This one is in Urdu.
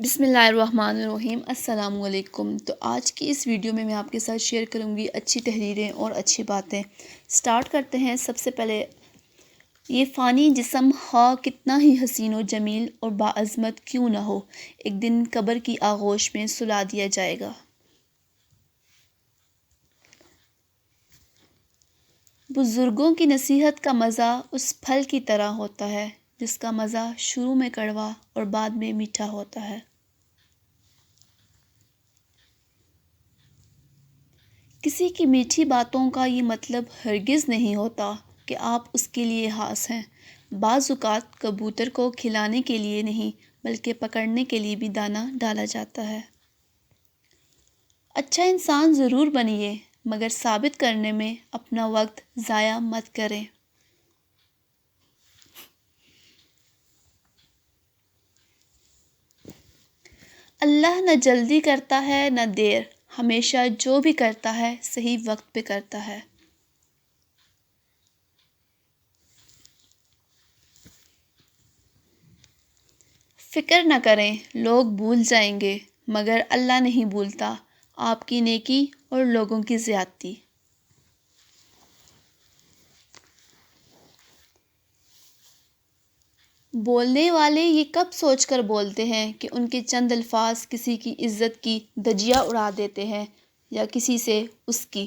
بسم اللہ الرحمن الرحیم۔ السلام علیکم۔ تو آج کی اس ویڈیو میں آپ کے ساتھ شیئر کروں گی اچھی تحریریں اور اچھی باتیں۔ سٹارٹ کرتے ہیں۔ سب سے پہلے، یہ فانی جسم خواہ کتنا ہی حسین و جمیل اور باعظمت کیوں نہ ہو، ایک دن قبر کی آغوش میں سلا دیا جائے گا۔ بزرگوں کی نصیحت کا مزہ اس پھل کی طرح ہوتا ہے جس کا مزہ شروع میں کڑوا اور بعد میں میٹھا ہوتا ہے۔ کسی کی میٹھی باتوں کا یہ مطلب ہرگز نہیں ہوتا کہ آپ اس کے لیے خاص ہیں۔ بعض اوقات کبوتر کو کھلانے کے لیے نہیں بلکہ پکڑنے کے لیے بھی دانہ ڈالا جاتا ہے۔ اچھا انسان ضرور بنیے، مگر ثابت کرنے میں اپنا وقت ضائع مت کریں۔ اللہ نہ جلدی کرتا ہے نہ دیر، ہمیشہ جو بھی کرتا ہے صحیح وقت پہ کرتا ہے۔ فکر نہ کریں، لوگ بھول جائیں گے، مگر اللہ نہیں بھولتا آپ کی نیکی اور لوگوں کی زیادتی۔ بولنے والے یہ کب سوچ کر بولتے ہیں کہ ان کے چند الفاظ کسی کی عزت کی دھجیاں اڑا دیتے ہیں یا کسی سے اس کی